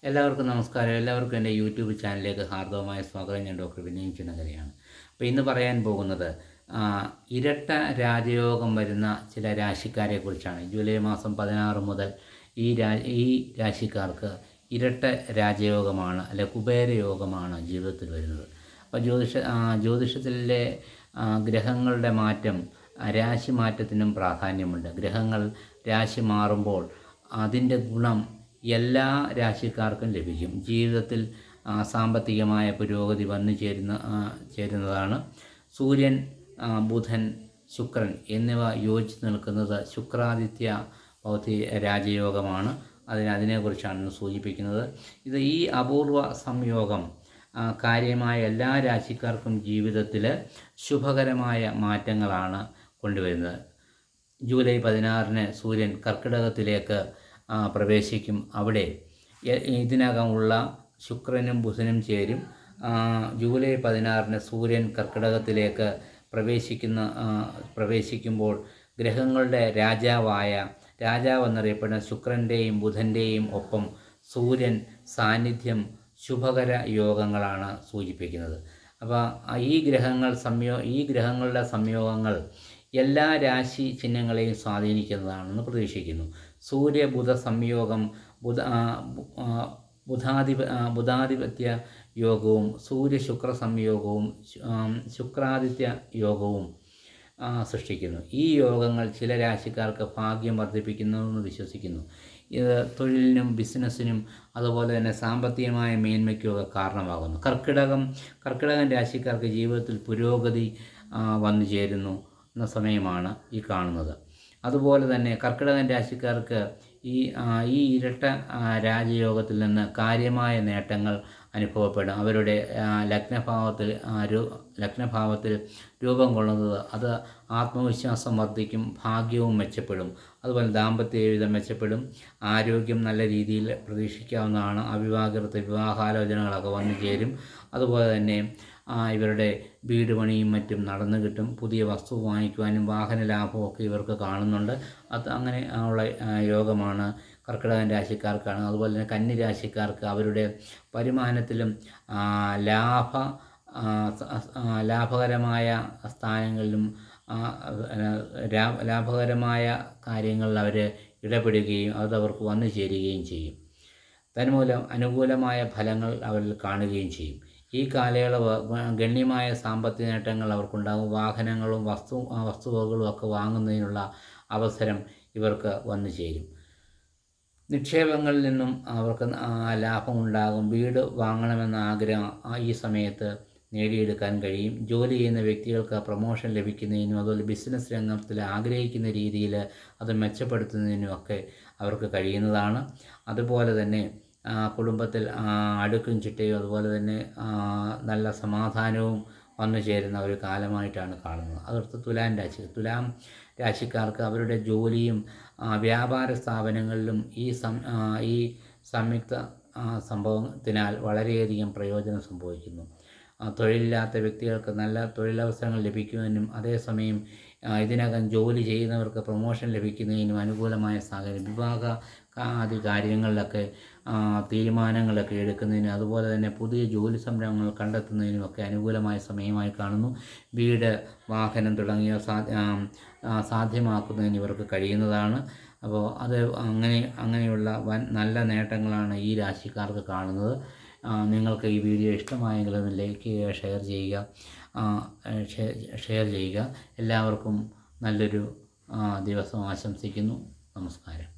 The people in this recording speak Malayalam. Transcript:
എല്ലാവർക്കും നമസ്കാരം. എല്ലാവർക്കും എൻ്റെ യൂട്യൂബ് ചാനലിലേക്ക് ഹാർദവമായ സ്വാഗതം. ഞാൻ ഡോക്ടർ വിനയ് ചുനക്കരയാണ്. അപ്പോൾ ഇന്ന് പറയാൻ പോകുന്നത് ഇരട്ട രാജയോഗം വരുന്ന ചില രാശിക്കാരെക്കുറിച്ചാണ്. ജൂലൈ മാസം 16 മുതൽ ഈ രാശിക്കാർക്ക് ഇരട്ട രാജയോഗമാണ്, അല്ലെ കുബേരയോഗമാണ് ജീവിതത്തിൽ വരുന്നത്. അപ്പോൾ ജ്യോതിഷത്തിലെ ഗ്രഹങ്ങളുടെ മാറ്റം, രാശി മാറ്റത്തിനും പ്രാധാന്യമുണ്ട്. ഗ്രഹങ്ങൾ രാശി മാറുമ്പോൾ അതിൻ്റെ ഗുണം എല്ലാ രാശിക്കാർക്കും ലഭിക്കും. ജീവിതത്തിൽ സാമ്പത്തികമായ പുരോഗതി വന്നു ചേരുന്നതാണ്. സൂര്യൻ, ബുധൻ, ശുക്രൻ എന്നിവ യോജിച്ച് നിൽക്കുന്നത് ശുക്രാദിത്യ രാജയോഗമാണ്. അതിനെക്കുറിച്ചാണ് സൂചിപ്പിക്കുന്നത്. ഈ അപൂർവ സംയോഗം കാര്യമായ എല്ലാ രാശിക്കാർക്കും ജീവിതത്തിൽ ശുഭകരമായ മാറ്റങ്ങളാണ് കൊണ്ടുവരുന്നത്. ജൂലൈ 16 സൂര്യൻ കർക്കിടകത്തിലേക്ക് പ്രവേശിക്കും. അവിടെ ഇതിനകമുള്ള ശുക്രനും ബുധനും ചേരും. ജൂലൈ 16 സൂര്യൻ കർക്കിടകത്തിലേക്ക് പ്രവേശിക്കുമ്പോൾ ഗ്രഹങ്ങളുടെ രാജാവെന്നറിയപ്പെടുന്ന ശുക്രൻ്റെയും ബുധൻ്റെയും ഒപ്പം സൂര്യൻ സാന്നിധ്യം ശുഭകര യോഗങ്ങളാണ് സൂചിപ്പിക്കുന്നത്. അപ്പോൾ ഈ ഗ്രഹങ്ങളുടെ സംയോഗങ്ങൾ എല്ലാ രാശി ചിഹ്നങ്ങളെയും സ്വാധീനിക്കുന്നതാണെന്ന് പ്രതീക്ഷിക്കുന്നു. സൂര്യ-ബുധ സംയോഗം ബുധാധിപത്യ യോഗവും സൂര്യ-ശുക്ര സംയോഗവും ശുക്രാദിത്യ യോഗവും സൃഷ്ടിക്കുന്നു. ഈ യോഗങ്ങൾ ചില രാശിക്കാർക്ക് ഭാഗ്യം വർദ്ധിപ്പിക്കുന്നുവെന്ന് വിശ്വസിക്കുന്നു. ഇത് തൊഴിലിനും ബിസിനസ്സിനും അതുപോലെ തന്നെ സാമ്പത്തികമായ മേന്മയ്ക്കുമൊക്കെ കാരണമാകുന്നു. കർക്കിടകം രാശിക്കാർക്ക് ജീവിതത്തിൽ പുരോഗതി വന്നു ചേരുന്നു എന്ന സമയമാണ് ഈ കാണുന്നത്. അതുപോലെ തന്നെ കർക്കിടകം രാശിക്കാർക്ക് ഈ ഇരട്ട രാജയോഗത്തിൽ നിന്ന് കാര്യമായ നേട്ടങ്ങൾ അനുഭവപ്പെടും. അവരുടെ ലഗ്നഭാവത്തിൽ രൂപം കൊള്ളുന്നത് അത് ആത്മവിശ്വാസം വർദ്ധിക്കും, ഭാഗ്യവും മെച്ചപ്പെടും. അതുപോലെ ദാമ്പത്യ ജീവിതം മെച്ചപ്പെടും, ആരോഗ്യം നല്ല രീതിയിൽ പ്രതീക്ഷിക്കാവുന്നതാണ്. അവിവാഹിതർക്ക് വിവാഹാലോചനകളൊക്കെ വന്നു ചേരും. അതുപോലെ തന്നെ ഇവരുടെ വീട് പണിയും മറ്റും നടന്നു കിട്ടും. പുതിയ വസ്തു വാങ്ങിക്കുവാനും വാഹന ലാഭമൊക്കെ ഇവർക്ക് കാണുന്നുണ്ട്. അങ്ങനെ ഉള്ള യോഗമാണ് കർക്കിടകം രാശിക്കാർക്കാണ്. അതുപോലെ തന്നെ കന്നി രാശിക്കാർക്ക് അവരുടെ വരുമാനത്തിലും ലാഭകരമായ സ്ഥാനങ്ങളിലും ലാഭകരമായ കാര്യങ്ങളിൽ അവർ ഇടപെടുകയും അതവർക്ക് വന്നു ചേരുകയും ചെയ്യും. തന്മൂലം അനുകൂലമായ ഫലങ്ങൾ അവരിൽ കാണുകയും ചെയ്യും. ഈ കാലയളവ് ഗണ്യമായ സാമ്പത്തിക നേട്ടങ്ങൾ അവർക്കുണ്ടാകും. വാഹനങ്ങളും വസ്തുവകകളും ഒക്കെ വാങ്ങുന്നതിനുള്ള അവസരം ഇവർക്ക് വന്നു ചേരും. നിക്ഷേപങ്ങളിൽ നിന്നും അവർക്ക് ലാഭമുണ്ടാകും. വീട് വാങ്ങണമെന്ന ആഗ്രഹം ഈ സമയത്ത് നേടിയെടുക്കാൻ കഴിയും. ജോലി ചെയ്യുന്ന വ്യക്തികൾക്ക് പ്രമോഷൻ ലഭിക്കുന്നതിനും അതുപോലെ ബിസിനസ് രംഗത്തിൽ ആഗ്രഹിക്കുന്ന രീതിയിൽ അത് മെച്ചപ്പെടുത്തുന്നതിനും ഒക്കെ അവർക്ക് കഴിയുന്നതാണ്. അതുപോലെ തന്നെ കുടുംബത്തിൽ അടുക്കും ചിട്ടയും അതുപോലെ തന്നെ നല്ല സമാധാനവും വന്നു ചേരുന്ന ഒരു കാലമായിട്ടാണ് കാണുന്നത്. അതോർത്ത് തുലാം രാശിക്കാർക്ക് അവരുടെ ജോലിയും വ്യാപാര സ്ഥാപനങ്ങളിലും ഈ സംയുക്ത സംഭവത്തിനാൽ വളരെയധികം പ്രയോജനം സംഭവിക്കുന്നു. തൊഴിലില്ലാത്ത വ്യക്തികൾക്ക് നല്ല തൊഴിലവസരങ്ങൾ ലഭിക്കുന്നതിനും അതേസമയം ഇതിനകം ജോലി ചെയ്യുന്നവർക്ക് പ്രൊമോഷൻ ലഭിക്കുന്നതിനും അനുകൂലമായ സാഹചര്യം, വിവാഹ ആദി കാര്യങ്ങളിലൊക്കെ തീരുമാനങ്ങളൊക്കെ എടുക്കുന്നതിനും അതുപോലെ തന്നെ പുതിയ ജോലി സംരംഭങ്ങൾ കണ്ടെത്തുന്നതിനുമൊക്കെ അനുകൂലമായ സമയമായി കാണുന്നു. വീട്, വാഹനം തുടങ്ങിയവ സാധ്യമാക്കുന്നതിന് ഇവർക്ക് കഴിയുന്നതാണ്. അപ്പോൾ അങ്ങനെയുള്ള നല്ല നേട്ടങ്ങളാണ് ഈ രാശിക്കാർക്ക് കാണുന്നത്. നിങ്ങൾക്ക് ഈ വീഡിയോ ഇഷ്ടമായെങ്കിൽ ഒന്ന് ലൈക്ക് ചെയ്യുക, ഷെയർ ചെയ്യുക. എല്ലാവർക്കും നല്ലൊരു ദിവസം ആശംസിക്കുന്നു. നമസ്കാരം.